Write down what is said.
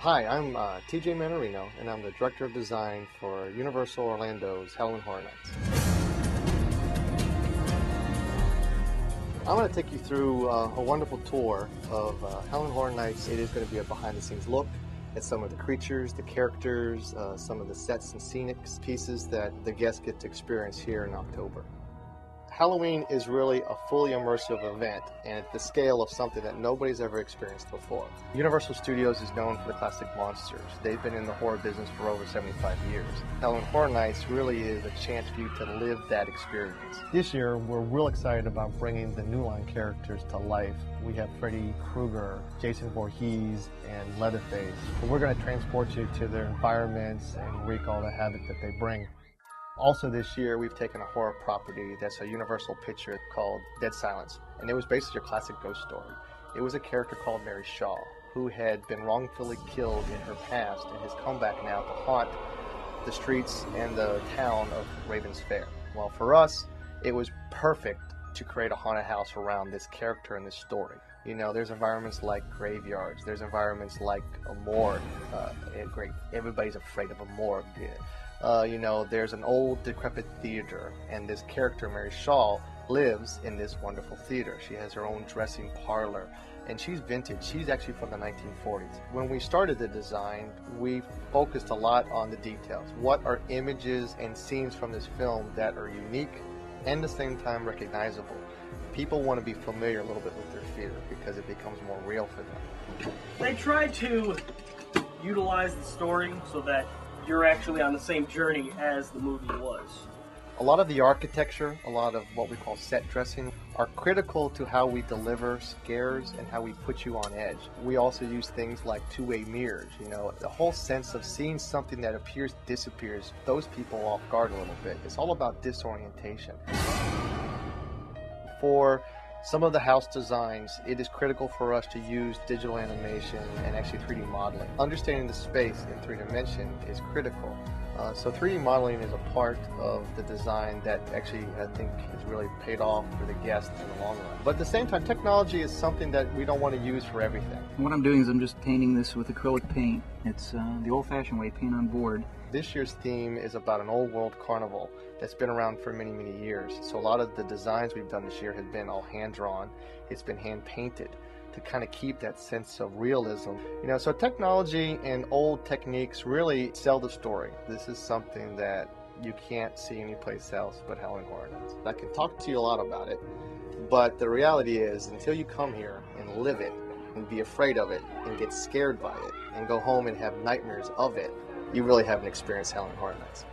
Hi, I'm TJ Manarino, and I'm the Director of Design for Universal Orlando's Halloween Horror Nights. I'm going to take you through a wonderful tour of Halloween Horror Nights. It is going to be a behind-the-scenes look at some of the creatures, the characters, some of the sets and scenic pieces that the guests get to experience here in October. Halloween is really a fully immersive event, and at the scale of something that nobody's ever experienced before. Universal Studios is known for the classic monsters. They've been in the horror business for over 75 years. Halloween Horror Nights really is a chance for you to live that experience. This year, we're real excited about bringing the New Line characters to life. We have Freddy Krueger, Jason Voorhees, and Leatherface. We're going to transport you to their environments and wreak all the havoc that they bring. Also this year, we've taken a horror property that's a Universal picture called Dead Silence, and it was basically your classic ghost story. It was a character called Mary Shaw, who had been wrongfully killed in her past and has come back now to haunt the streets and the town of Ravens Fair. Well, for us, it was perfect to create a haunted house around this character and this story. You know, there's environments like graveyards, there's environments like a morgue. Everybody's afraid of a morgue. You know, there's an old decrepit theater, and this character, Mary Shaw, lives in this wonderful theater. She has her own dressing parlor, and she's vintage. She's actually from the 1940s. When we started the design, we focused a lot on the details. What are images and scenes from this film that are unique and at the same time recognizable? People want to be familiar a little bit with their fear because it becomes more real for them. They tried to utilize the story so that you're actually on the same journey as the movie was. A lot of the architecture, a lot of what we call set dressing, are critical to how we deliver scares and how we put you on edge. We also use things like two-way mirrors. You know, the whole sense of seeing something that appears disappears throws people off guard a little bit. It's all about disorientation. For some of the house designs, it is critical for us to use digital animation and actually 3D modeling. Understanding the space in 3 dimension is critical. So 3D modeling is a part of the design that actually I think has really paid off for the guest in the long run. But at the same time, technology is something that we don't want to use for everything. What I'm doing is I'm just painting this with acrylic paint. It's the old-fashioned way, paint on board. This year's theme is about an old world carnival that's been around for many, many years. So a lot of the designs we've done this year have been all hand-drawn. It's been hand-painted to kind of keep that sense of realism. You know, so technology and old techniques really sell the story. This is something that you can't see anyplace else but Halloween Horror Nights. I can talk to you a lot about it, but the reality is until you come here and live it and be afraid of it and get scared by it and go home and have nightmares of it, you really haven't experienced Halloween Horror Nights.